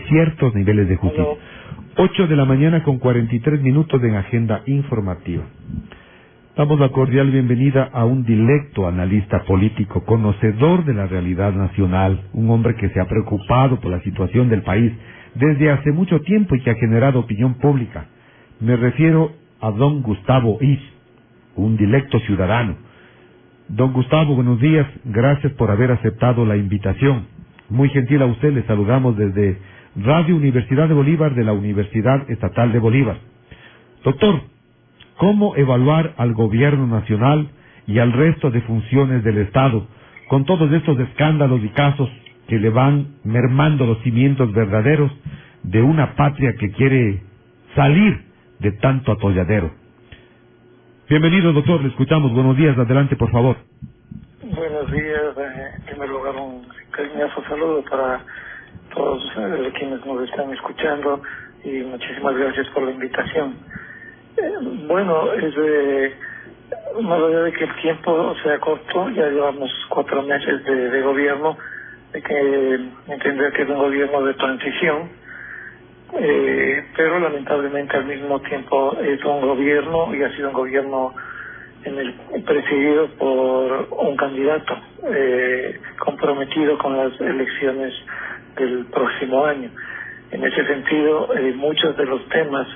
ciertos niveles de justicia. Hello. 8 de la mañana con 43 minutos en agenda informativa. Damos la cordial bienvenida a un directo analista político, conocedor de la realidad nacional, un hombre que se ha preocupado por la situación del país desde hace mucho tiempo y que ha generado opinión pública. Me refiero a don Gustavo Is, un directo ciudadano. Don Gustavo, buenos días, gracias por haber aceptado la invitación. Muy gentil a usted, le saludamos desde Radio Universidad de Bolívar, de la Universidad Estatal de Bolívar. Doctor, ¿cómo evaluar al gobierno nacional y al resto de funciones del Estado con todos estos escándalos y casos que le van mermando los cimientos verdaderos de una patria que quiere salir de tanto atolladero? Bienvenido, doctor, le escuchamos. Buenos días, adelante, por favor. Buenos días. En primer lugar, un cariñoso saludo para todos quienes nos están escuchando y muchísimas gracias por la invitación. Bueno, más allá de que el tiempo sea corto, ya llevamos 4 meses de gobierno, de que entender que es un gobierno de transición, pero lamentablemente al mismo tiempo es un gobierno y ha sido un gobierno presidido por un candidato comprometido con las elecciones del próximo año. En ese sentido, muchos de los temas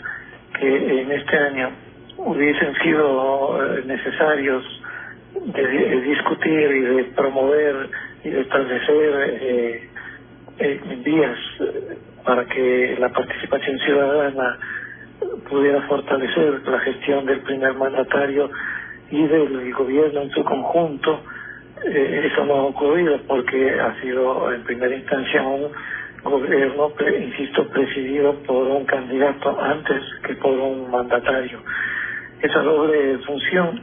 que en este año hubiesen sido necesarios de discutir y de promover y de establecer vías para que la participación ciudadana pudiera fortalecer la gestión del primer mandatario y del gobierno en su conjunto, eso no ha ocurrido porque ha sido en primera instancia un gobierno, insisto, presidido por un candidato antes que por un mandatario. Esa doble función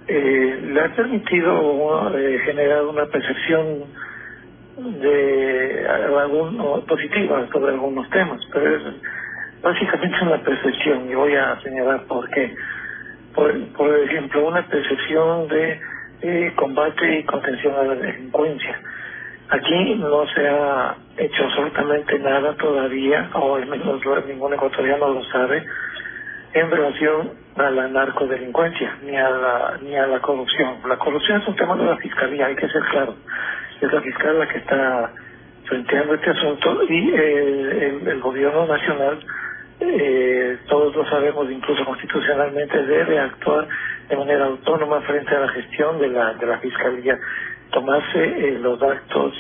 le ha permitido generar una percepción positiva sobre algunos temas, pero es básicamente una percepción, y voy a señalar por qué. Por ejemplo, una percepción de combate y contención a la delincuencia. Aquí no se ha hecho absolutamente nada todavía, o al menos ningún ecuatoriano lo sabe, en relación a la narcodelincuencia, ni a la corrupción. La corrupción es un tema de la Fiscalía, hay que ser claro. Es la fiscal la que está frenteando este asunto y el gobierno nacional, todos lo sabemos, incluso constitucionalmente, debe actuar de manera autónoma frente a la gestión de la Fiscalía, tomarse los actos,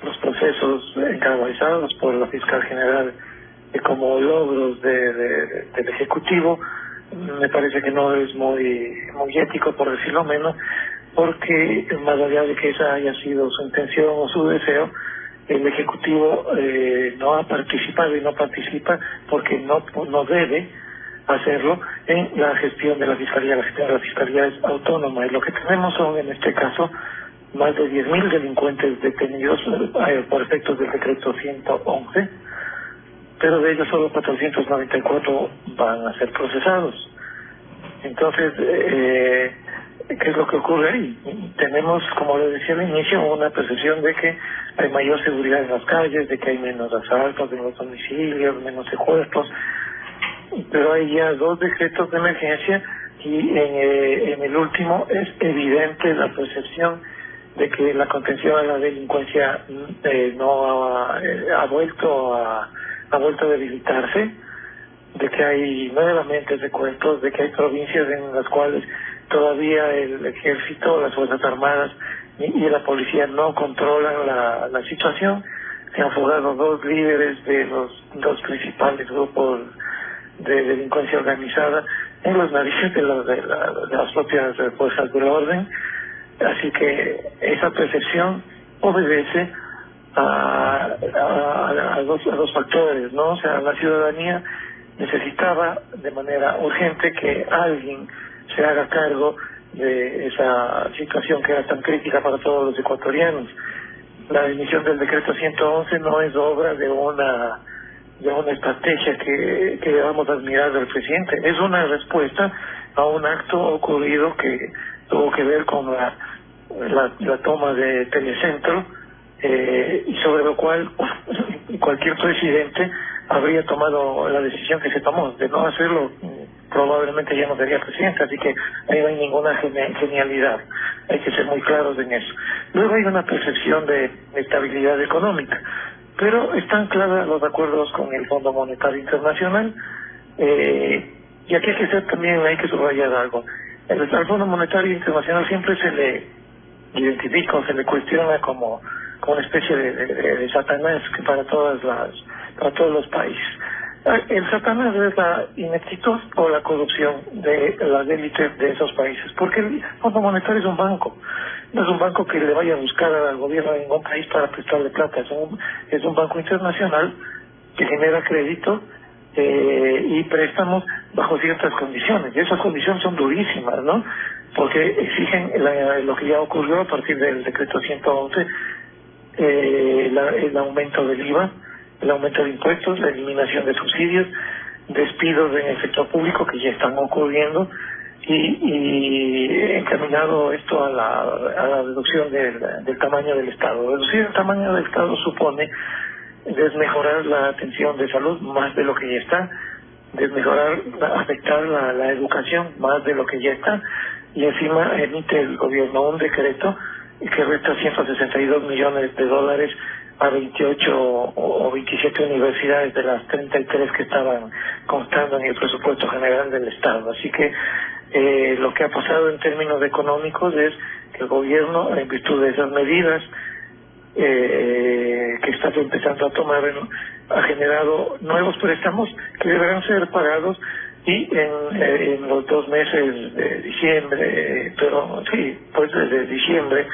los procesos encabezados por la fiscal general como logros del Ejecutivo. Me parece que no es muy ético, por decirlo menos, porque más allá de que esa haya sido su intención o su deseo, el Ejecutivo no ha participado y no participa porque no debe hacerlo en la gestión de la Fiscalía. La gestión de la Fiscalía es autónoma y lo que tenemos son, en este caso, más de 10.000 delincuentes detenidos por efectos del decreto 111, pero de ellos solo 494 van a ser procesados. Entonces, ¿qué es lo que ocurre ahí? Tenemos, como les decía al inicio, una percepción de que hay mayor seguridad en las calles, de que hay menos asaltos en los domicilios, menos secuestros, pero hay ya 2 decretos de emergencia y en el último es evidente la percepción de que la contención a la delincuencia no ha vuelto a debilitarse, de que hay nuevamente secuestros, de que hay provincias en las cuales todavía el ejército, las fuerzas armadas y la policía no controlan la situación. Se han fugado 2 líderes de los 2 principales grupos de delincuencia organizada en los narices de las propias fuerzas del orden. Así que esa percepción obedece a dos factores, ¿no? O sea, la ciudadanía necesitaba de manera urgente que alguien se haga cargo de esa situación que era tan crítica para todos los ecuatorianos. La emisión del decreto 111 no es obra de una estrategia que debamos admirar del presidente, es una respuesta a un acto ocurrido que tuvo que ver con la toma de Telecentro, y sobre lo cual cualquier presidente habría tomado la decisión que se tomó. De no hacerlo, probablemente ya no sería presidente, así que ahí no hay ninguna genialidad. Hay que ser muy claros en eso. Luego hay una percepción de estabilidad económica, pero están claros los acuerdos con el Fondo Monetario Internacional, y aquí hay que subrayar algo. Al Fondo Monetario Internacional siempre se le identifica o se le cuestiona como una especie de Satanás que para todos los países. El Satanás es la ineptitud o la corrupción de las élites de esos países, porque el Fondo Monetario es un banco, no es un banco que le vaya a buscar al gobierno de ningún país para prestarle plata, es un banco internacional que genera crédito y préstamos bajo ciertas condiciones, y esas condiciones son durísimas, ¿no? Porque exigen lo que ya ocurrió a partir del decreto 111, el aumento del IVA, el aumento de impuestos, la eliminación de subsidios, despidos en el sector público que ya están ocurriendo, y encaminado esto a la reducción del tamaño del Estado. Reducir el tamaño del Estado supone desmejorar la atención de salud más de lo que ya está, afectar la educación más de lo que ya está, y encima emite el gobierno un decreto que resta $162 millones a 28 o 27 universidades de las 33 que estaban constando en el presupuesto general del Estado. Así que lo que ha pasado en términos económicos es que el gobierno, en virtud de esas medidas que está empezando a tomar, ha generado nuevos préstamos que deberán ser pagados, y en los 2 meses de diciembre, pero sí, pues desde diciembre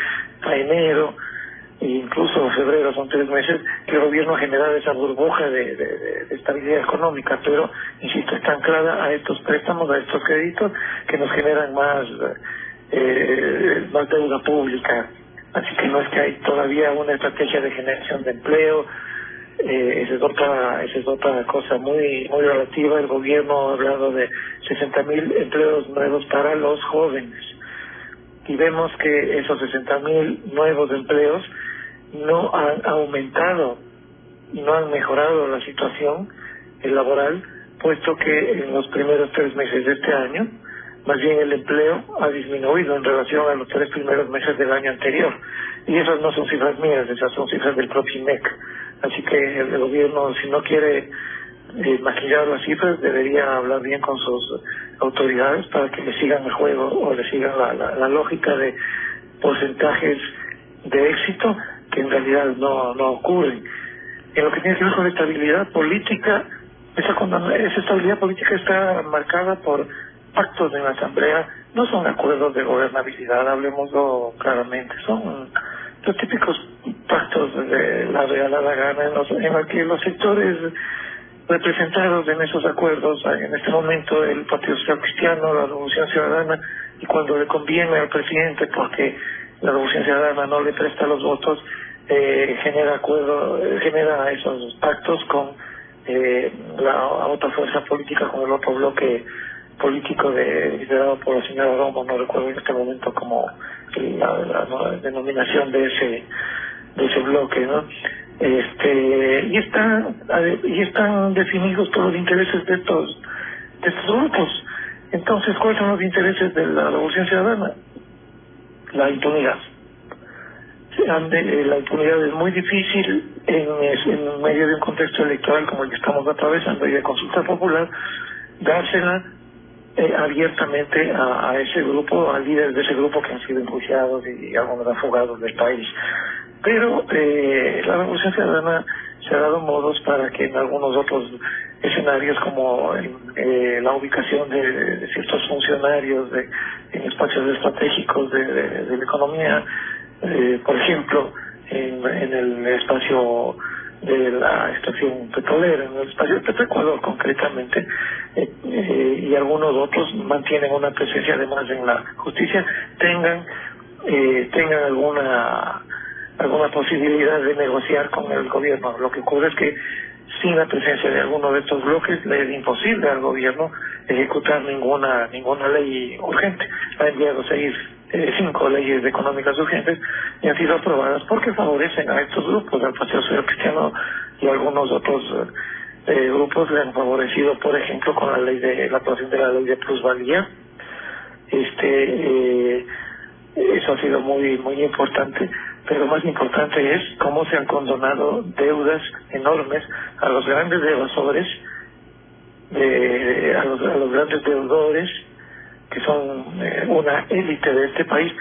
a enero e incluso febrero, son 3 meses que el gobierno ha generado esa burbuja de estabilidad económica, pero insisto, está anclada a estos préstamos, a estos créditos que nos generan más deuda pública. Así que no es que hay todavía una estrategia de generación de empleo. Esa es otra cosa muy relativa. El gobierno ha hablado de 60,000 empleos nuevos para los jóvenes, y vemos que esos 60,000 nuevos empleos no han aumentado y no han mejorado la situación laboral, puesto que en los primeros 3 meses de este año, más bien el empleo ha disminuido en relación a los 3 primeros meses del año anterior. Y esas no son cifras mías, esas son cifras del propio INEC. Así que el gobierno, si no quiere maquillar las cifras, debería hablar bien con sus autoridades para que le sigan el juego o le sigan la lógica de porcentajes de éxito que en realidad no ocurren. En lo que tiene que ver con la estabilidad política, esa estabilidad política está marcada por pactos en la Asamblea, no son acuerdos de gobernabilidad, hablemoslo claramente, son los típicos pactos de la regalada gana en los que los sectores representados en esos acuerdos, en este momento el Partido Social Cristiano, la Revolución Ciudadana, y cuando le conviene al presidente porque la Revolución Ciudadana no le presta los votos, genera esos pactos con la otra fuerza política, con el otro bloque político liderado por la señora Romo, no recuerdo en este momento como la denominación de ese bloque, ¿no? Y están definidos todos los intereses de estos grupos. Entonces, ¿cuáles son los intereses de la Revolución Ciudadana? La impunidad. La impunidad es muy difícil en medio de un contexto electoral como el que estamos atravesando y de consulta popular, dársela abiertamente a ese grupo, a líderes de ese grupo que han sido enjuiciados y algunos afugados del país. Pero la Revolución Ciudadana se ha dado modos para que en algunos otros escenarios, como la ubicación de ciertos funcionarios en espacios estratégicos de la economía, por ejemplo, en el espacio de la estación petrolera, en el espacio de Petroecuador concretamente, y algunos otros mantienen una presencia además en la justicia, tengan alguna posibilidad de negociar con el gobierno. Lo que ocurre es que sin la presencia de alguno de estos bloques le es imposible al gobierno ejecutar ninguna ley urgente. Ha enviado 6 5 leyes económicas urgentes y han sido aprobadas porque favorecen a estos grupos, al Partido Social Cristiano y algunos otros grupos le han favorecido, por ejemplo, con la aprobación de la ley de plusvalía. Eso ha sido muy importante, pero más importante es cómo se han condonado deudas enormes a los grandes evasores, a los grandes deudores, que son una élite de este país,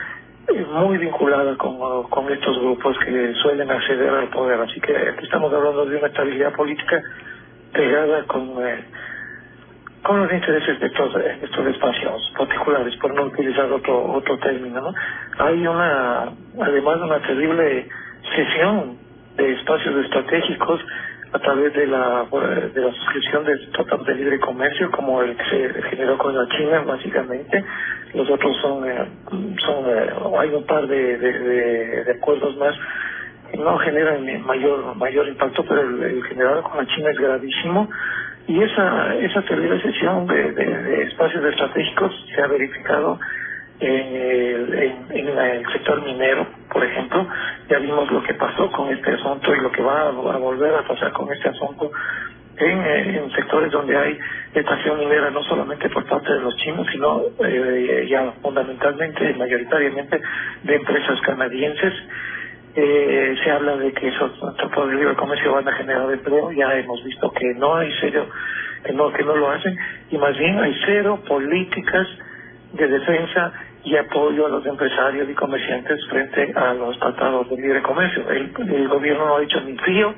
muy vinculada con estos grupos que suelen acceder al poder. Así que aquí estamos hablando de una estabilidad política pegada con los intereses de estos espacios particulares, por no utilizar otro término, ¿no? Hay además una terrible cesión de espacios estratégicos a través de la suscripción de tratados de libre comercio, como el que se generó con la China, básicamente. Los otros hay un par de acuerdos más que no generan mayor impacto, pero el generado con la China es gravísimo. Y esa terrible cesión de espacios estratégicos se ha verificado en el sector minero, por ejemplo. Ya vimos lo que pasó con este asunto y lo que va a volver a pasar con este asunto en sectores donde hay extracción minera, no solamente por parte de los chinos, sino ya fundamentalmente, mayoritariamente, de empresas canadienses. Se habla de que esos tratados de libre comercio van a generar empleo. Ya hemos visto que no hay que no lo hacen, y más bien hay cero políticas de defensa y apoyo a los empresarios y comerciantes frente a los tratados de libre comercio. El gobierno no ha dicho ni fío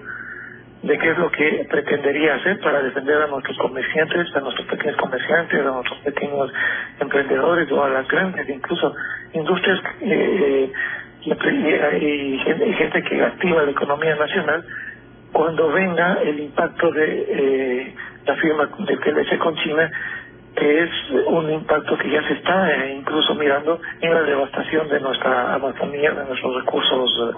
de qué es lo que pretendería hacer para defender a nuestros comerciantes, a nuestros pequeños comerciantes, a nuestros pequeños emprendedores o a las grandes, incluso industrias y gente que activa la economía nacional, cuando venga el impacto de la firma del TLC con China, que es un impacto que ya se está incluso mirando en la devastación de nuestra Amazonía, de nuestros recursos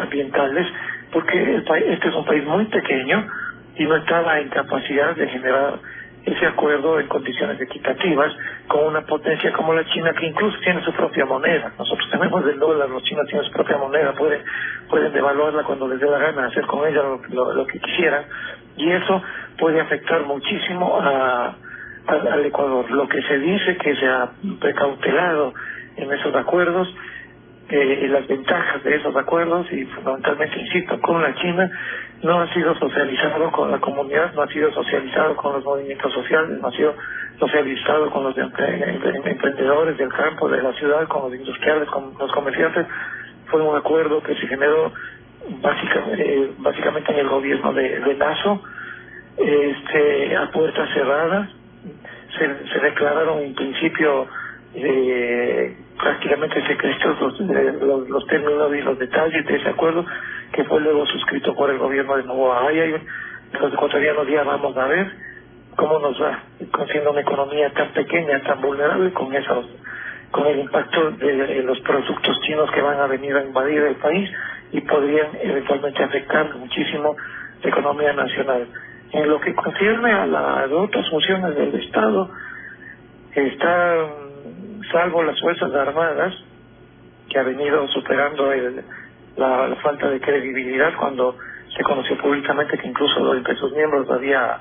ambientales, porque este es un país muy pequeño y no estaba en capacidad de generar ese acuerdo en condiciones equitativas con una potencia como la China, que incluso tiene su propia moneda. Nosotros tenemos el dólar, los chinos tienen su propia moneda, pueden devaluarla cuando les dé la gana, hacer con ella lo que quisieran, y eso puede afectar muchísimo al Ecuador. Lo que se dice que se ha precautelado en esos acuerdos, las ventajas de esos acuerdos, y fundamentalmente, insisto, con la China, no ha sido socializado con la comunidad, no ha sido socializado con los movimientos sociales, no ha sido socializado con los emprendedores del campo, de la ciudad, con los industriales, con los comerciantes. Fue un acuerdo que se generó básicamente en el gobierno de Lasso, a puertas cerradas. Se declararon en principio prácticamente secretos los términos y los detalles de ese acuerdo, que fue luego suscrito por el gobierno de Noboa. Los ecuatorianos ya vamos a ver cómo nos va, siendo una economía tan pequeña, tan vulnerable, con el impacto de los productos chinos que van a venir a invadir el país y podrían eventualmente afectar muchísimo la economía nacional. En lo que concierne a las otras funciones del Estado, salvo las Fuerzas Armadas, que ha venido superando la falta de credibilidad cuando se conoció públicamente que incluso entre sus miembros había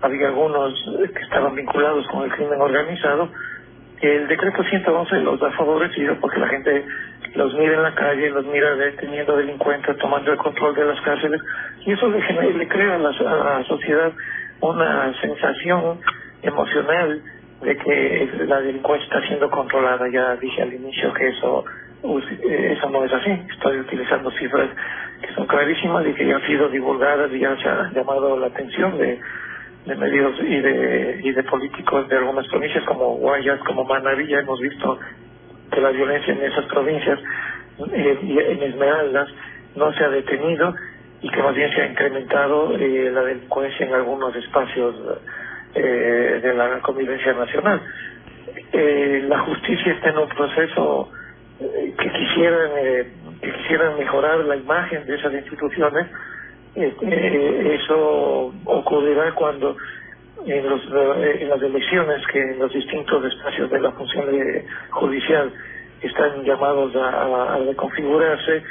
algunos que estaban vinculados con el crimen organizado. El decreto 111 los ha favorecido porque la gente los mira en la calle, los mira deteniendo delincuentes, tomando el control de las cárceles, y eso le crea a la sociedad una sensación emocional de que la delincuencia está siendo controlada. Ya dije al inicio que eso no es así. Estoy utilizando cifras que son clarísimas y que ya han sido divulgadas y ya se ha llamado la atención de medios y de políticos de algunas provincias como Guayas, como Manabí. Ya hemos visto que la violencia en esas provincias y en Esmeraldas no se ha detenido, y que más bien se ha incrementado la delincuencia en algunos espacios de la convivencia nacional. La justicia está en un proceso que quisieran mejorar la imagen de esas instituciones. Eso ocurrirá cuando en las elecciones que en los distintos espacios de la función judicial están llamados a reconfigurarse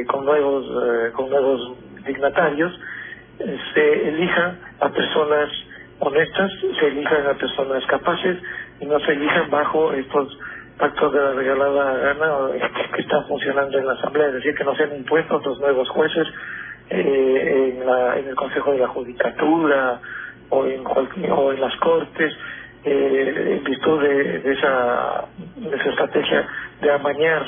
con nuevos dignatarios, se elijan a personas honestas, se elijan a personas capaces y no se elijan bajo estos pactos de la regalada gana que están funcionando en la Asamblea, es decir, que no sean impuestos los nuevos jueces en el Consejo de la Judicatura o en las Cortes, en virtud de esa estrategia de amañar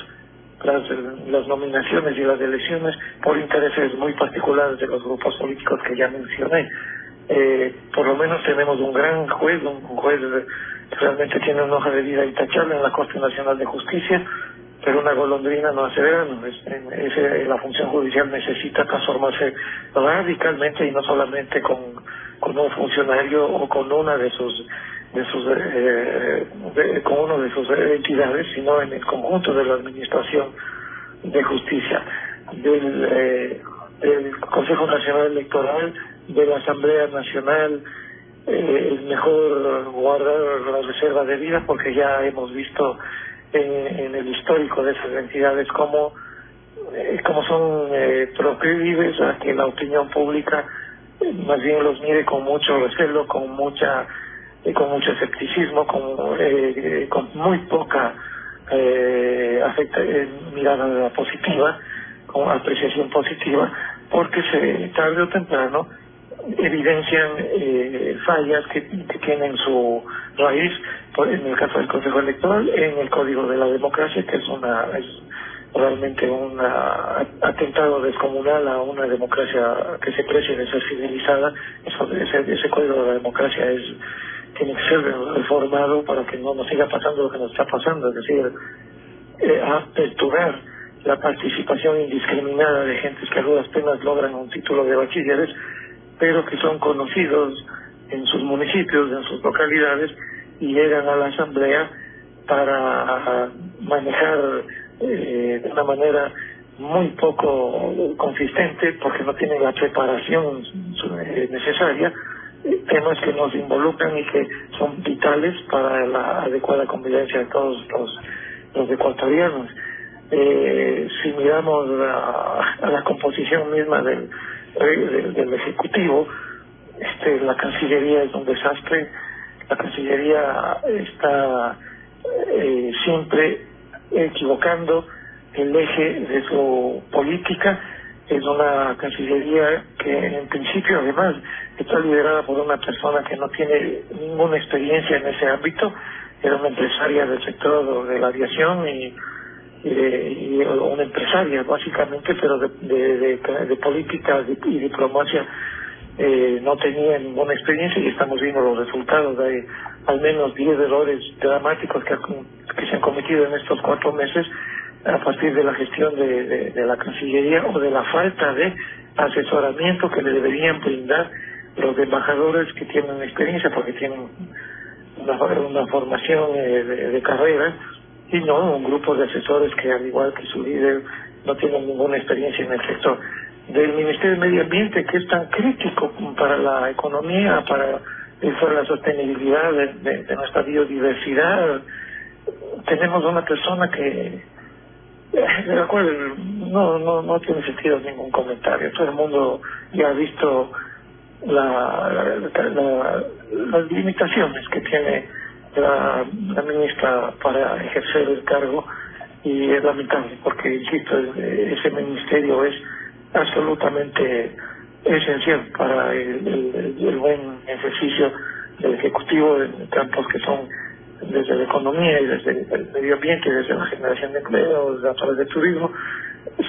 las nominaciones y las elecciones por intereses muy particulares de los grupos políticos que ya mencioné. Por lo menos tenemos un gran juez, un juez que realmente tiene una hoja de vida intachable en la Corte Nacional de Justicia, pero una golondrina no hace verano. La función judicial necesita transformarse radicalmente y no solamente con un funcionario o con una con uno de sus entidades, sino en el conjunto de la administración de justicia, del Consejo Nacional Electoral, de la Asamblea Nacional. Es mejor guardar la reserva de vida porque ya hemos visto en el histórico de esas entidades cómo son proclives a que la opinión pública más bien los mire con mucho recelo, con mucho escepticismo, con muy poca mirada positiva, con apreciación positiva, porque tarde o temprano evidencian fallas que tienen su raíz, en el caso del Consejo Electoral, en el Código de la Democracia, que es realmente un atentado descomunal a una democracia que se precie de ser civilizada. Ese Código de la Democracia tiene que ser reformado para que no nos siga pasando lo que nos está pasando, es decir, aperturar la participación indiscriminada de gentes que a duras penas logran un título de bachilleres, pero que son conocidos en sus municipios, en sus localidades, y llegan a la Asamblea para manejar de una manera muy poco consistente, porque no tienen la preparación necesaria, temas que nos involucran y que son vitales para la adecuada convivencia de todos los ecuatorianos. Si miramos a la composición misma del Ejecutivo, la Cancillería es un desastre. La Cancillería está siempre equivocando el eje de su política. Es una Cancillería que en principio además está liderada por una persona que no tiene ninguna experiencia en ese ámbito. Era una empresaria del sector de la aviación y una empresaria básicamente, pero de política y diplomacia no tenía ninguna experiencia, y estamos viendo los resultados. Hay al menos 10 errores dramáticos que se han cometido en estos 4 meses a partir de la gestión de la Cancillería, o de la falta de asesoramiento que le deberían brindar los embajadores que tienen experiencia, porque tienen una formación de carrera, y no un grupo de asesores que, al igual que su líder, no tienen ninguna experiencia en el sector. Del Ministerio de Medio Ambiente, que es tan crítico para la economía, para la sostenibilidad de nuestra biodiversidad, tenemos una persona de la cual no tiene sentido ningún comentario. Todo el mundo ya ha visto las limitaciones que tiene la ministra para ejercer el cargo, y es lamentable porque, insisto, ese ministerio es absolutamente esencial para el buen ejercicio del Ejecutivo en campos que son desde la economía y desde el medio ambiente, desde la generación de empleos, a través del turismo,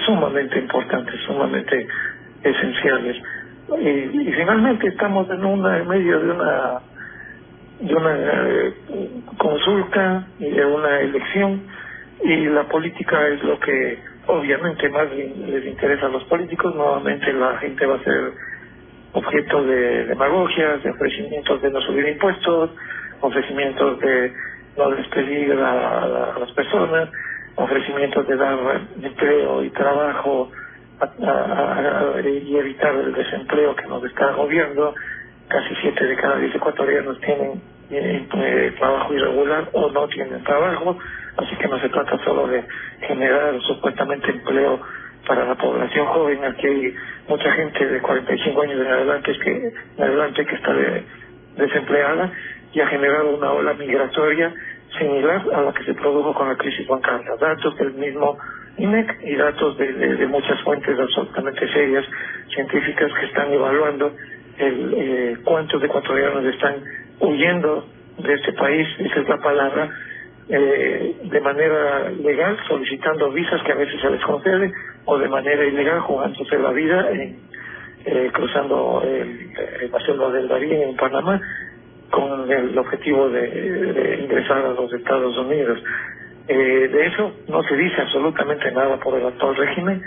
sumamente importantes, sumamente esenciales. Y finalmente estamos en medio de una consulta y de una elección, y la política es lo que obviamente más les interesa a los políticos. Nuevamente la gente va a ser objeto de demagogias, de ofrecimientos de no subir impuestos, ofrecimientos de no despedir a las personas, ofrecimientos de dar empleo y trabajo y evitar el desempleo que nos está agobiando, casi 7 de cada 10 ecuatorianos tienen trabajo irregular o no tienen trabajo, así que no se trata solo de generar supuestamente empleo para la población joven. Aquí hay mucha gente de 45 años en adelante que está desempleada y ha generado una ola migratoria similar a la que se produjo con la crisis bancaria. Datos del mismo INEC y datos de muchas fuentes absolutamente serias, científicas, que están evaluando cuántos ecuatorianos están huyendo de este país, esa es la palabra, de manera legal, solicitando visas que a veces se les concede, o de manera ilegal, jugándose la vida, cruzando la selva del Darién en Panamá, con el objetivo de ingresar a los Estados Unidos. De eso no se dice absolutamente nada por el actual régimen,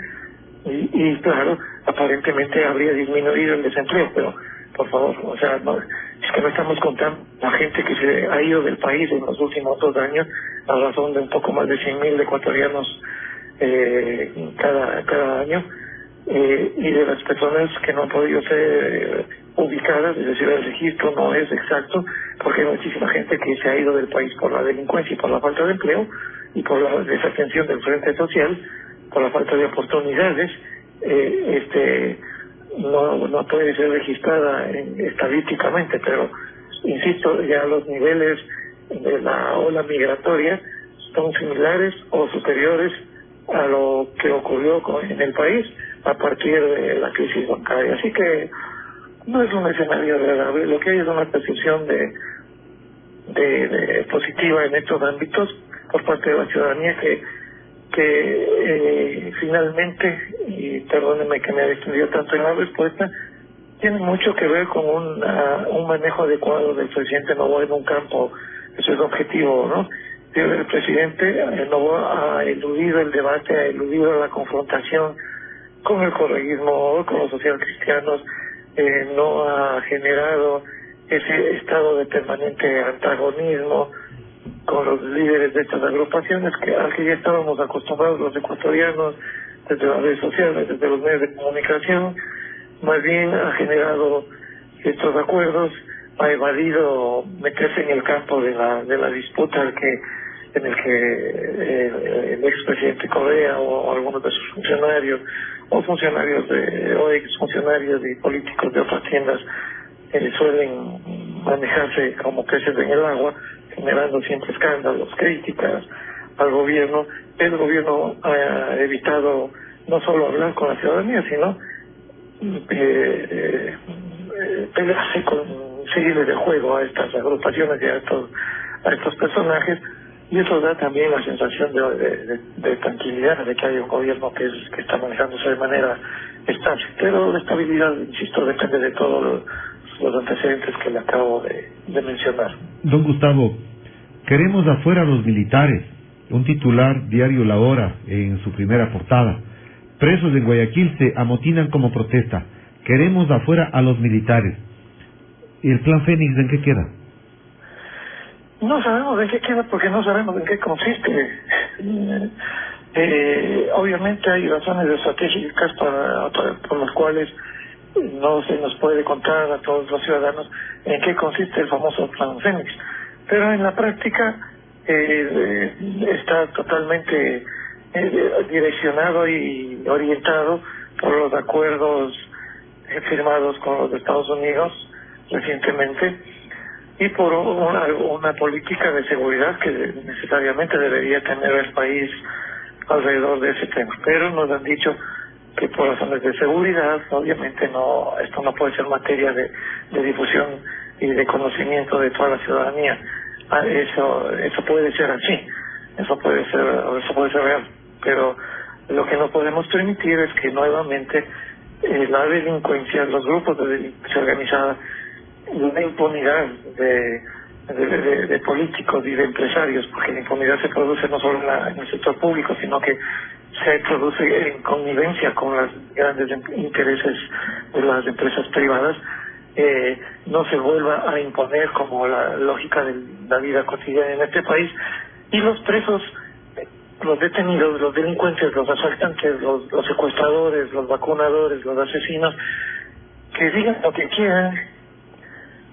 y claro, aparentemente habría disminuido el desempleo, pero por favor, o sea, no, es que no estamos contando la gente que se ha ido del país en los últimos 2 años, a razón de un poco más de 100.000 ecuatorianos cada año, y de las personas que no han podido ser ubicadas, es decir, el registro no es exacto, porque hay muchísima gente que se ha ido del país por la delincuencia y por la falta de empleo, y por la desatención del frente social, por la falta de oportunidades. No puede ser registrada estadísticamente, pero insisto, ya los niveles de la ola migratoria son similares o superiores a lo que ocurrió en el país a partir de la crisis bancaria. Así que no es un escenario agradable, lo que hay es una percepción de positiva en estos ámbitos por parte de la ciudadanía que finalmente, y perdónenme que me haya extendido tanto en la respuesta, tiene mucho que ver con un manejo adecuado del presidente Noboa en un campo. Eso es objetivo, ¿no? El presidente Noboa ha eludido el debate, ha eludido la confrontación con el correísmo, con los socialcristianos, no ha generado ese estado de permanente antagonismo con los líderes de estas agrupaciones al que ya estábamos acostumbrados los ecuatorianos desde las redes sociales, desde los medios de comunicación. Más bien ha generado estos acuerdos, ha evadido meterse en el campo de la disputa en el que el expresidente Correa o algunos de sus funcionarios o exfuncionarios y políticos de otras tiendas suelen manejarse como peces en el agua, generando siempre escándalos, críticas al gobierno. El gobierno ha evitado no solo hablar con la ciudadanía, sino pelearse con seguirle de juego a estas agrupaciones y a estos personajes, y eso da también la sensación de tranquilidad, de que hay un gobierno que está manejándose de manera estable. Pero la estabilidad, insisto, depende de todos los antecedentes que le acabo de mencionar. Don Gustavo, queremos afuera a los militares. Un titular, diario La Hora, en su primera portada. Presos en Guayaquil se amotinan como protesta. Queremos afuera a los militares. ¿Y el plan Fénix en qué queda? No sabemos en qué queda porque no sabemos en qué consiste. Obviamente hay razones estratégicas por las cuales no se nos puede contar a todos los ciudadanos en qué consiste el famoso plan Fénix. Pero en la práctica está totalmente direccionado y orientado por los acuerdos firmados con los Estados Unidos recientemente y por una política de seguridad que necesariamente debería tener el país alrededor de ese tema. Pero nos han dicho que por razones de seguridad, obviamente esto no puede ser materia de difusión y de conocimiento de toda la ciudadanía. Eso puede ser así, eso puede ser real, pero lo que no podemos permitir es que nuevamente la delincuencia, los grupos de delincuencia organizada, la impunidad de políticos y de empresarios, porque la impunidad se produce no solo en el sector público, sino que se produce en connivencia con los grandes intereses de las empresas privadas, no se vuelva a imponer como la lógica de la vida cotidiana en este país, y los presos, los detenidos, los delincuentes, los asaltantes, los secuestradores, los vacunadores, los asesinos, que digan lo que quieran,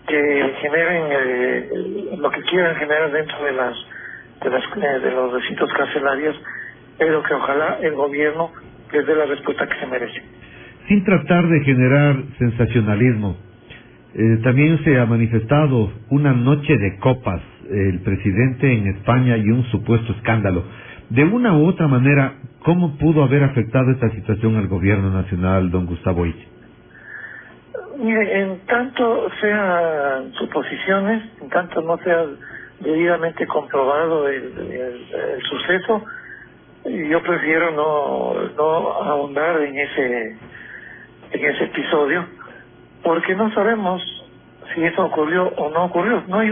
que generen lo que quieran generar dentro de de los recintos carcelarios, pero que ojalá el gobierno les dé la respuesta que se merece. Sin tratar de generar sensacionalismo, también se ha manifestado una noche de copas, el presidente en España y un supuesto escándalo. De una u otra manera, ¿cómo pudo haber afectado esta situación al gobierno nacional, don Gustavo Ích? Mire, en tanto sean suposiciones, en tanto no sea debidamente comprobado el suceso, yo prefiero no ahondar en ese episodio, porque no sabemos si eso ocurrió o no ocurrió. No hay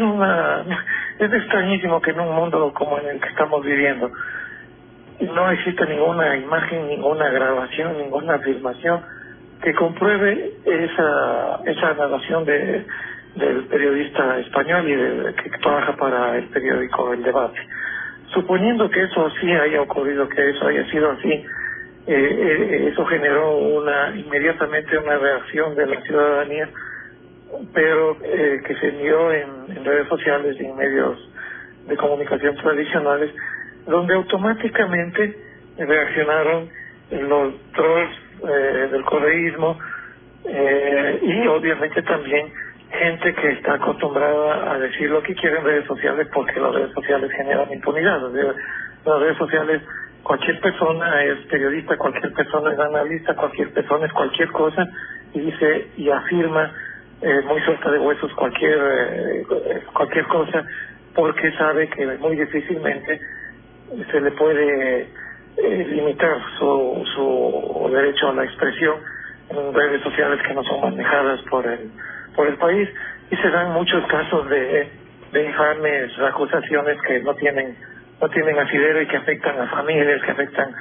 es extrañísimo que en un mundo como en el que estamos viviendo no existe ninguna imagen, ninguna grabación, ninguna afirmación que compruebe esa narración del periodista español y que trabaja para el periódico El Debate. Suponiendo que eso sí haya ocurrido, que eso haya sido así, eso generó inmediatamente una reacción de la ciudadanía, pero que se envió en redes sociales y en medios de comunicación tradicionales, donde automáticamente reaccionaron los trolls del correísmo y obviamente también gente que está acostumbrada a decir lo que quiere en redes sociales, porque las redes sociales generan impunidad. Las redes sociales, cualquier persona es periodista, cualquier persona es analista, cualquier persona es cualquier cosa, y dice y afirma muy suelta de huesos cualquier cosa, porque sabe que muy difícilmente se le puede limitar su derecho a la expresión en redes sociales que no son manejadas por el país, y se dan muchos casos de infames acusaciones que no tienen asidero y que afectan a familias, que afectan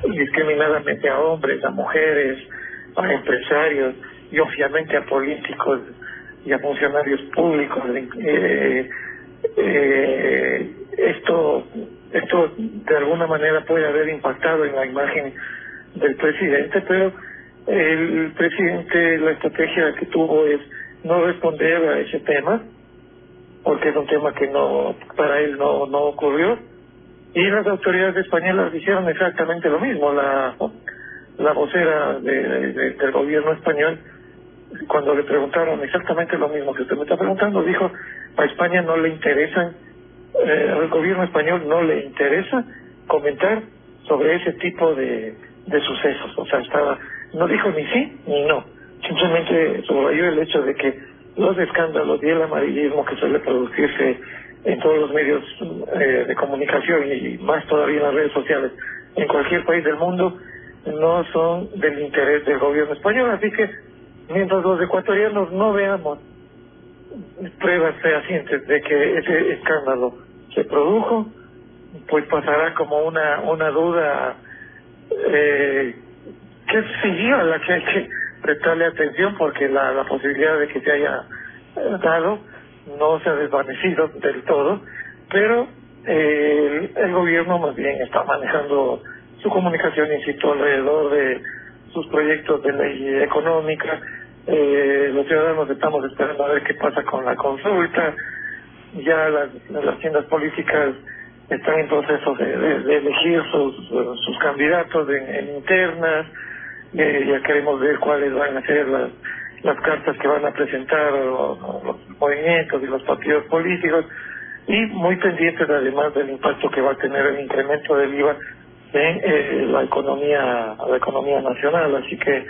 indiscriminadamente a hombres, a mujeres, a empresarios y obviamente a políticos y a funcionarios públicos. Esto de alguna manera puede haber impactado en la imagen del presidente, pero el presidente, la estrategia que tuvo es no responder a ese tema, porque es un tema que para él no ocurrió, y las autoridades españolas hicieron exactamente lo mismo. La vocera del gobierno español, cuando le preguntaron exactamente lo mismo que usted me está preguntando, dijo: a España no le interesan, al gobierno español no le interesa comentar sobre ese tipo de sucesos. O sea, no dijo ni sí ni no, simplemente subrayó el hecho de que los escándalos y el amarillismo que suele producirse en todos los medios de comunicación, y más todavía en las redes sociales en cualquier país del mundo, no son del interés del gobierno español. Así que mientras los ecuatorianos no veamos pruebas fehacientes de que ese escándalo se produjo, pues pasará como una duda que es seguida, a la que hay que prestarle atención, porque la posibilidad de que se haya dado no se ha desvanecido del todo, pero el gobierno más bien está manejando su comunicación, insisto, alrededor de sus proyectos de ley económica. Los ciudadanos estamos esperando a ver qué pasa con la consulta. Ya las tiendas políticas están en proceso de elegir sus candidatos en internas. Ya queremos ver cuáles van a ser las cartas que van a presentar los movimientos y los partidos políticos, y muy pendientes además del impacto que va a tener el incremento del IVA en la economía nacional. Así que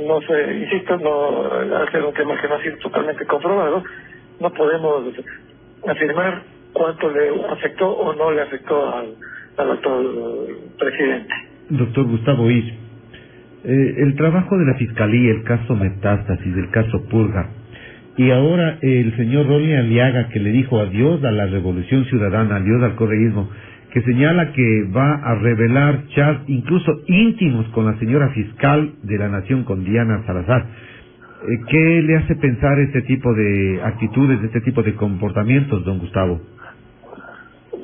no sé, insisto, al ser un tema que no ha sido totalmente comprobado, no podemos afirmar cuánto le afectó o no le afectó al actual presidente. Doctor Gustavo Ích, el trabajo de la Fiscalía, el caso Metástasis, el caso Purga, y ahora el señor Rolly Aliaga, que le dijo adiós a la Revolución Ciudadana, adiós al correísmo, que señala que va a revelar chats incluso íntimos con la señora fiscal de la Nación, con Diana Salazar. ¿Qué le hace pensar este tipo de actitudes, este tipo de comportamientos, don Gustavo?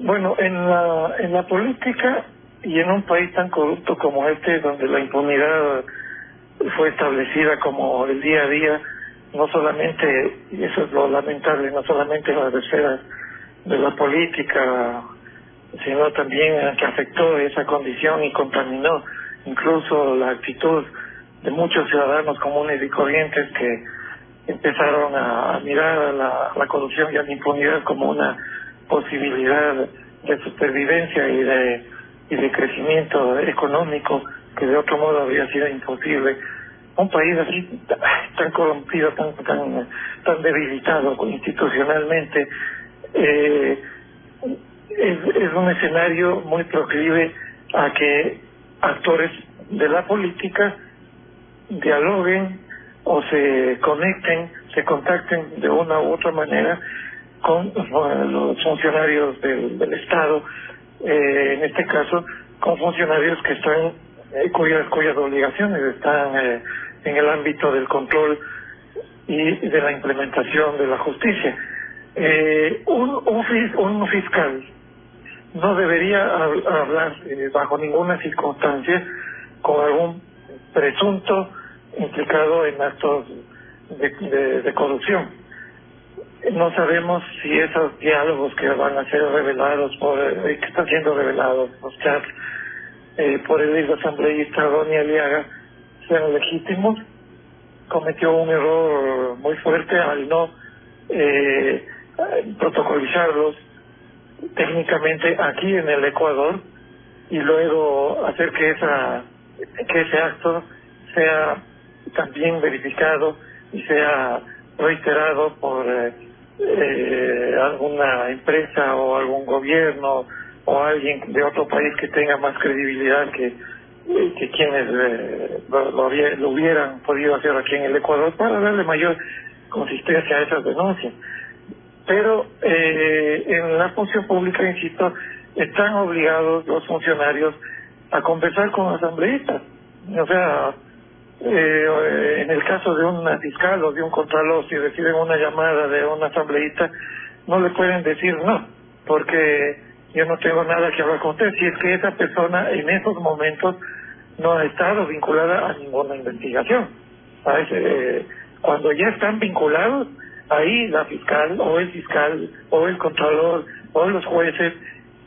Bueno, en la política y en un país tan corrupto como este, donde la impunidad fue establecida como el día a día, no solamente, y eso es lo lamentable, no solamente en las esferas de la política, sino también que afectó esa condición y contaminó incluso la actitud de muchos ciudadanos comunes y corrientes que empezaron a mirar a la corrupción y a la impunidad como una posibilidad de supervivencia y de crecimiento económico que de otro modo habría sido imposible. Un país así tan corrompido, tan debilitado institucionalmente, es un escenario muy proclive a que actores de la política dialoguen o se conecten, se contacten de una u otra manera con los funcionarios del Estado, en este caso con funcionarios que están cuyas obligaciones están en el ámbito del control y de la implementación de la justicia. Un fiscal no debería hablar bajo ninguna circunstancia con algún presunto implicado en actos de corrupción. No sabemos si esos diálogos que van a ser revelados que están siendo revelados, los chats por el ex asambleísta Ronnie Aliaga, sean legítimos. Cometió un error muy fuerte al no protocolizarlos técnicamente aquí en el Ecuador y luego hacer que ese acto sea también verificado y sea reiterado por alguna empresa o algún gobierno o alguien de otro país que tenga más credibilidad que quienes lo hubieran podido hacer aquí en el Ecuador, para darle mayor consistencia a esas denuncias. Pero en la función pública, insisto, están obligados los funcionarios a conversar con asambleístas. O sea, en el caso de una fiscal o de un contralor, si reciben una llamada de un asambleísta, no le pueden decir no, porque yo no tengo nada que hablar con usted, si es que esa persona en esos momentos no ha estado vinculada a ninguna investigación. ¿Sabes? Cuando ya están vinculados, ahí la fiscal o el contralor o los jueces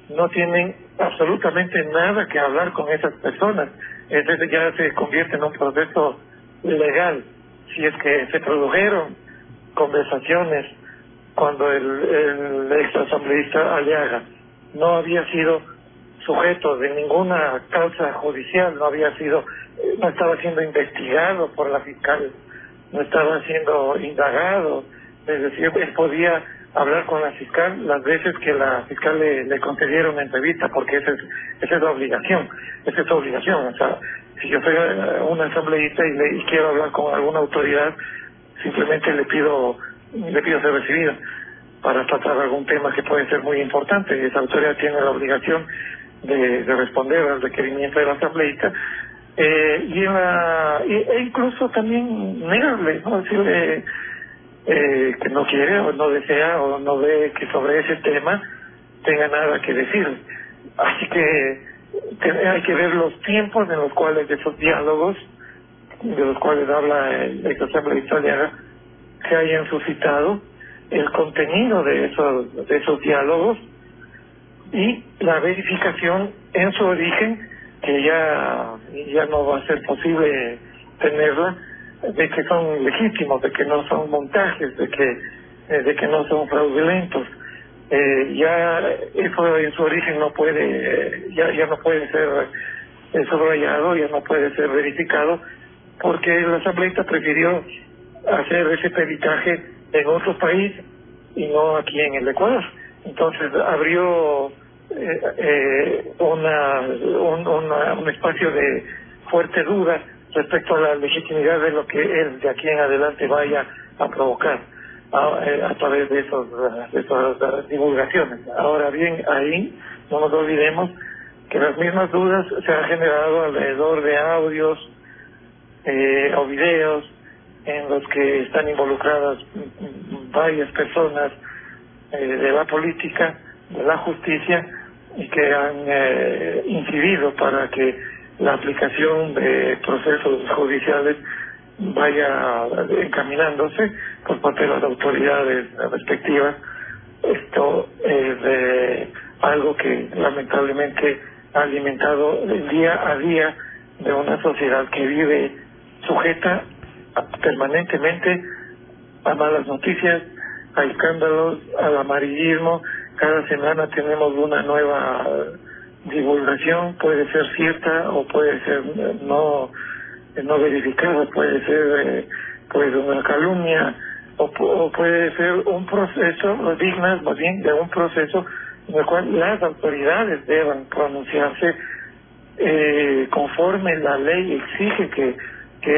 no tienen absolutamente nada que hablar con esas personas. Entonces ya se convierte en un proceso legal. Si es que se produjeron conversaciones cuando el ex asambleísta Aliaga no había sido sujeto de ninguna causa judicial, no estaba siendo investigado por la fiscal, no estaba siendo indagado, es decir, él podía hablar con la fiscal las veces que la fiscal le concediera una entrevista, porque esa es la obligación, esa es su obligación. O sea, si yo soy un asambleísta y quiero hablar con alguna autoridad, simplemente le pido ser recibido para tratar algún tema que puede ser muy importante. Esa autoridad tiene la obligación de responder al requerimiento del asambleísta e incluso también negarle, ¿no? Decirle que no quiere o no desea o no ve que sobre ese tema tenga nada que decir. Así que hay que ver los tiempos en los cuales esos diálogos, de los cuales habla el ex asambleísta Aliaga, se hayan suscitado, el contenido de esos diálogos y la verificación en su origen, que ya no va a ser posible tenerla, de que son legítimos, de que no son montajes, de que no son fraudulentos. Ya eso en su origen ya no puede ser subrayado, ya no puede ser verificado, porque el asambleísta prefirió hacer ese peritaje en otro país y no aquí en el Ecuador. Entonces abrió un espacio de fuerte duda respecto a la legitimidad de lo que él de aquí en adelante vaya a provocar a través de esas divulgaciones. Ahora bien, ahí no nos olvidemos que las mismas dudas se han generado alrededor de audios o videos en los que están involucradas varias personas de la política, de la justicia, y que han incidido para que la aplicación de procesos judiciales vaya encaminándose por parte de las autoridades respectivas. Esto es algo que lamentablemente ha alimentado el día a día de una sociedad que vive sujeta permanentemente a malas noticias, a escándalos, al amarillismo. Cada semana tenemos una nueva divulgación, puede ser cierta o puede ser no verificada, puede ser pues una calumnia o puede ser un proceso dignas más bien de un proceso en el cual las autoridades deban pronunciarse conforme la ley exige que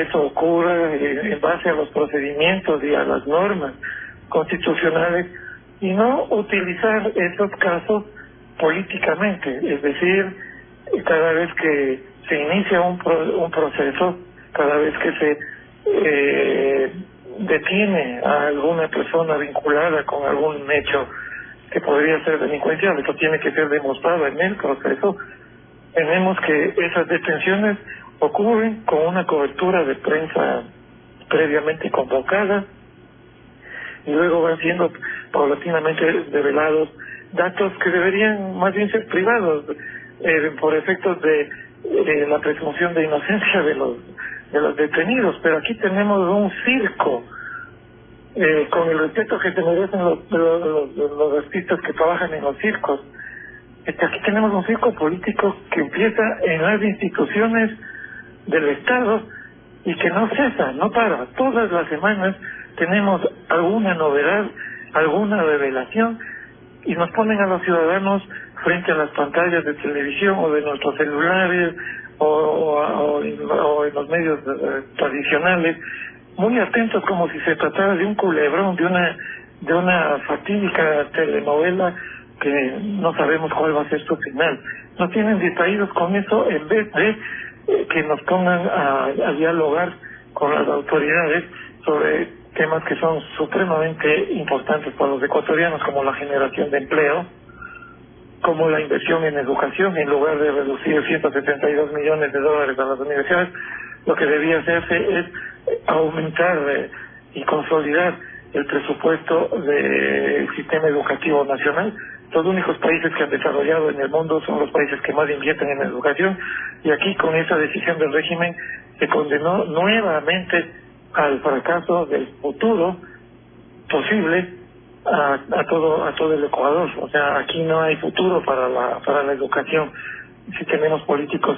eso ocurra en base a los procedimientos y a las normas constitucionales, y no utilizar esos casos políticamente. Es decir, cada vez que se inicia un proceso, cada vez que se detiene a alguna persona vinculada con algún hecho que podría ser delincuencial, esto tiene que ser demostrado en el proceso. Tenemos que esas detenciones ocurren con una cobertura de prensa previamente convocada, y luego van siendo paulatinamente revelados datos que deberían más bien ser privados por efectos de la presunción de inocencia de los detenidos. Pero aquí tenemos un circo, con el respeto que se merecen los artistas que trabajan en los circos. Aquí tenemos un circo político que empieza en las instituciones del Estado y que no cesa, no para. Todas las semanas tenemos alguna novedad, alguna revelación, y nos ponen a los ciudadanos frente a las pantallas de televisión o de nuestros celulares o en los medios tradicionales, muy atentos, como si se tratara de un culebrón, de una fatídica telenovela que no sabemos cuál va a ser su final. Nos tienen distraídos con eso en vez de que nos pongan a dialogar con las autoridades sobre temas que son supremamente importantes para los ecuatorianos, como la generación de empleo, como la inversión en educación. En lugar de reducir $172 millones a las universidades, lo que debía hacerse es aumentar y consolidar el presupuesto del sistema educativo nacional. Los únicos países que han desarrollado en el mundo son los países que más invierten en educación, y aquí con esa decisión del régimen se condenó nuevamente al fracaso del futuro posible a todo el Ecuador. O sea, aquí no hay futuro para la educación si tenemos políticos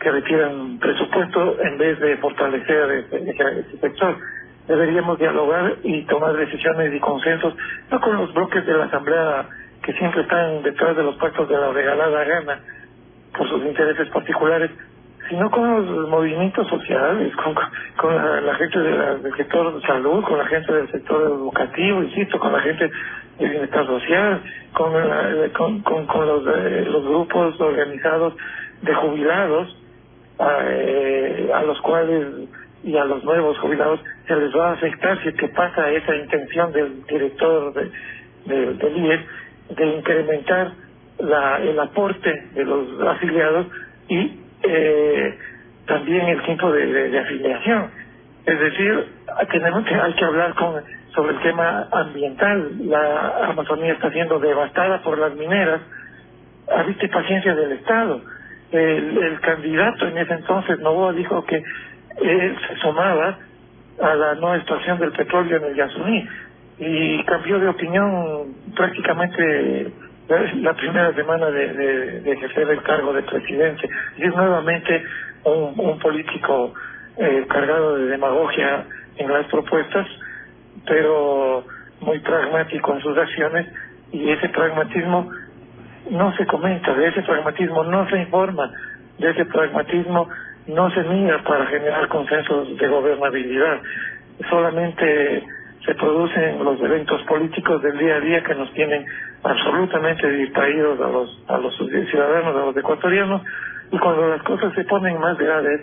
que retiran presupuesto en vez de fortalecer ese sector. Deberíamos dialogar y tomar decisiones y consensos, no con los bloques de la Asamblea que siempre están detrás de los pactos de la regalada gana por sus intereses particulares, sino con los movimientos sociales, con la gente del sector de salud, con la gente del sector educativo, insisto, con la gente del bienestar social, con los grupos organizados de jubilados, a los cuales y a los nuevos jubilados se les va a afectar si es que pasa esa intención del director del IES de incrementar el aporte de los afiliados y también el tiempo de afiliación. Es decir, hay que hablar sobre el tema ambiental. La Amazonía está siendo devastada por las mineras. Habiste paciencia del Estado. El candidato en ese entonces, Novoa, dijo que él se sumaba a la no extracción del petróleo en el Yasuní, y cambió de opinión prácticamente la primera semana de ejercer el cargo de presidente. Y es nuevamente un político cargado de demagogia en las propuestas, pero muy pragmático en sus acciones, y ese pragmatismo no se comenta, de ese pragmatismo no se informa, de ese pragmatismo no se mira para generar consensos de gobernabilidad. Solamente se producen los eventos políticos del día a día que nos tienen absolutamente distraídos a los ciudadanos, a los ecuatorianos, y cuando las cosas se ponen más graves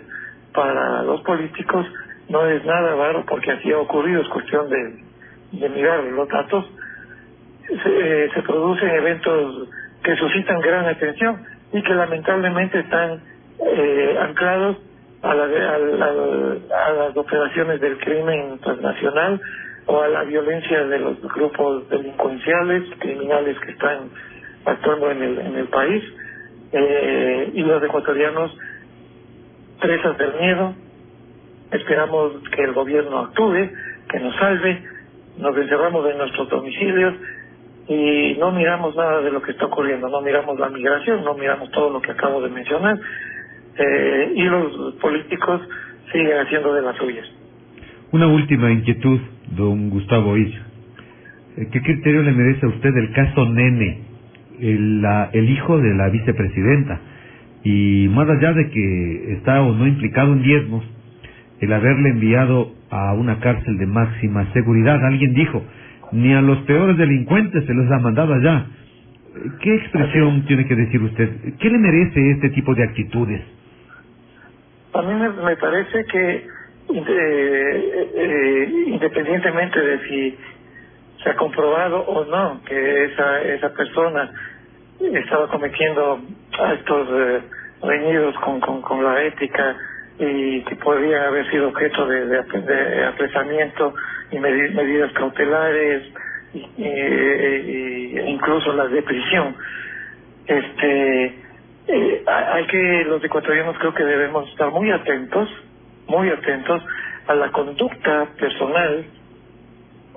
para los políticos, no es nada raro, porque así ha ocurrido, es cuestión de mirar los datos. Se producen eventos que suscitan gran atención y que lamentablemente están anclados a las operaciones del crimen transnacional o a la violencia de los grupos delincuenciales, criminales que están actuando en el país, y los ecuatorianos presas del miedo. Esperamos que el gobierno actúe, que nos salve, nos encerramos en nuestros domicilios y no miramos nada de lo que está ocurriendo, no miramos la migración, no miramos todo lo que acabo de mencionar, y los políticos siguen haciendo de las suyas. Una última inquietud, don Gustavo Illo. ¿Qué criterio le merece a usted el caso Nene, el hijo de la vicepresidenta? Y más allá de que está o no implicado en diezmos, el haberle enviado a una cárcel de máxima seguridad, alguien dijo, ni a los peores delincuentes se los ha mandado allá. ¿Qué expresión tiene que decir usted? ¿Qué le merece este tipo de actitudes? A mí me parece que independientemente de si se ha comprobado o no que esa persona estaba cometiendo actos reñidos con la ética y que podrían haber sido objeto de apresamiento y medidas cautelares e incluso las de prisión. Hay que, los ecuatorianos creo que debemos estar muy atentos a la conducta personal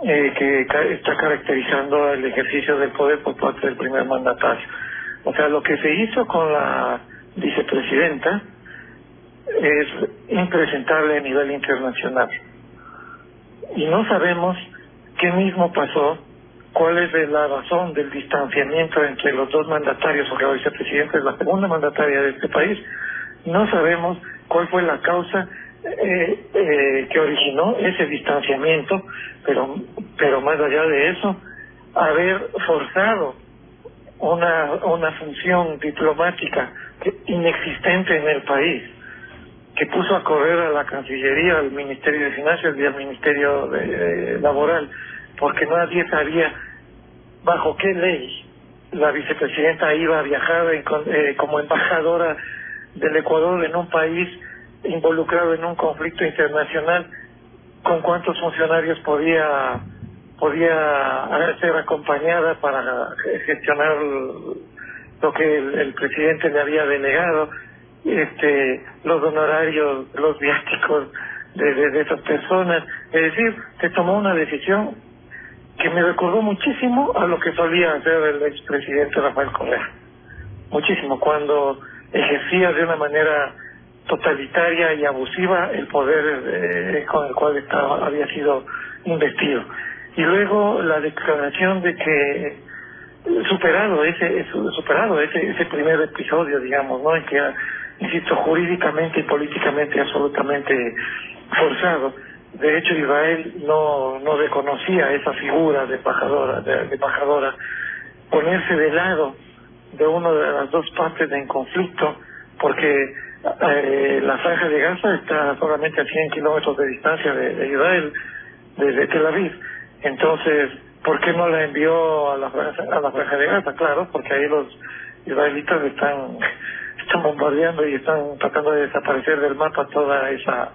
que está caracterizando el ejercicio del poder por parte del primer mandatario. O sea, lo que se hizo con la vicepresidenta es impresentable a nivel internacional. Y no sabemos qué mismo pasó, cuál es la razón del distanciamiento entre los dos mandatarios, porque la vicepresidenta es la segunda mandataria de este país. No sabemos cuál fue la causa que originó ese distanciamiento, pero más allá de eso, haber forzado una función diplomática inexistente en el país, que puso a correr a la Cancillería, al Ministerio de Finanzas y al Ministerio Laboral, porque nadie sabía bajo qué ley la vicepresidenta iba a viajar como embajadora del Ecuador en un país involucrado en un conflicto internacional, con cuántos funcionarios podía ser acompañada para gestionar lo que el presidente le había delegado, los honorarios, los viáticos de esas personas. Es decir, se tomó una decisión que me recordó muchísimo a lo que solía hacer el expresidente Rafael Correa. Muchísimo, cuando ejercía de una manera totalitaria y abusiva el poder con el cual había sido investido. Y luego la declaración de que superado ese primer episodio, digamos, ¿no?, en que, insisto, jurídicamente y políticamente absolutamente forzado. De hecho, Israel no reconocía esa figura de embajadora. Ponerse de lado de una de las dos partes en conflicto, porque la franja de Gaza está solamente a 100 kilómetros de distancia de Israel, desde Tel Aviv. Entonces, ¿por qué no la envió a la franja de Gaza? Claro, porque ahí los israelitas están bombardeando y están tratando de desaparecer del mapa toda esa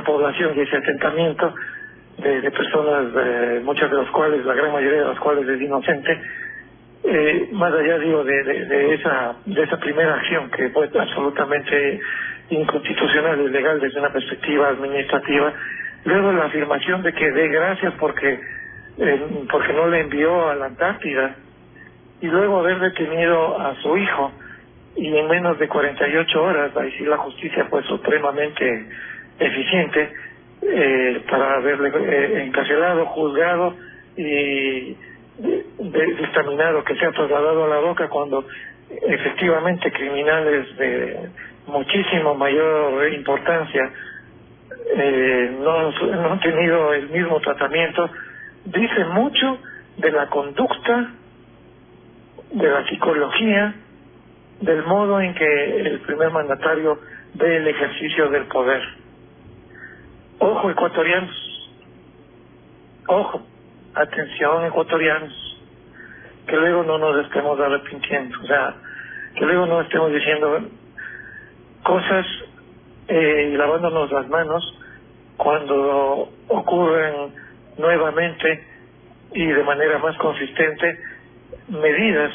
población y ese asentamiento de personas, muchas de las cuales, la gran mayoría de las cuales es inocente. Más allá, digo, de esa primera acción que fue absolutamente inconstitucional y ilegal desde una perspectiva administrativa, luego la afirmación de que dé gracias porque no le envió a la Antártida, y luego haber detenido a su hijo, y en menos de 48 horas, ahí sí la justicia fue supremamente eficiente, para haberle encarcelado, juzgado y dictaminado que sea trasladado a la Roca, cuando efectivamente criminales de muchísimo mayor importancia no han tenido el mismo tratamiento. Dice mucho de la conducta, de la psicología, del modo en que el primer mandatario ve el ejercicio del poder. Ojo, ecuatorianos, ojo, atención, ecuatorianos, que luego no nos estemos arrepintiendo, o sea, que luego no estemos diciendo cosas y lavándonos las manos cuando ocurren nuevamente y de manera más consistente medidas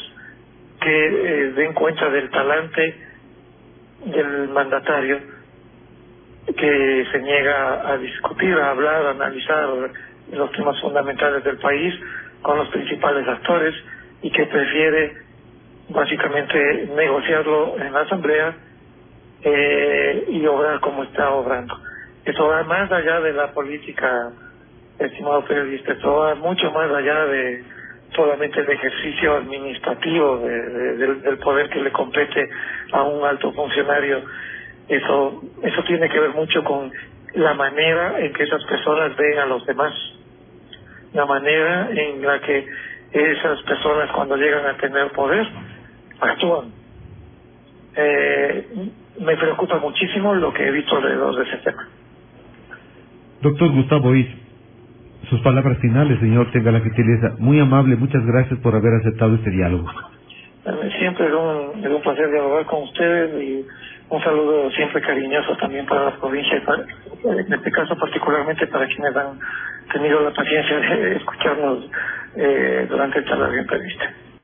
que den cuenta del talante del mandatario, que se niega a discutir, a hablar, a analizar los temas fundamentales del país con los principales actores y que prefiere básicamente negociarlo en la asamblea y obrar como está obrando. Eso va más allá de la política, estimado periodista, eso va mucho más allá de solamente el ejercicio administrativo del poder que le compete a un alto funcionario. Eso tiene que ver mucho con la manera en que esas personas ven a los demás, la manera en la que esas personas cuando llegan a tener poder actúan. Me preocupa muchísimo lo que he visto alrededor de ese tema. Doctor Gustavo Is, sus palabras finales, señor, tenga la gentileza. Muy amable, muchas gracias por haber aceptado este diálogo. Siempre es un placer dialogar con ustedes y un saludo siempre cariñoso también para la provincia, en este caso particularmente para quienes han tenido la paciencia de escucharnos durante esta larga entrevista.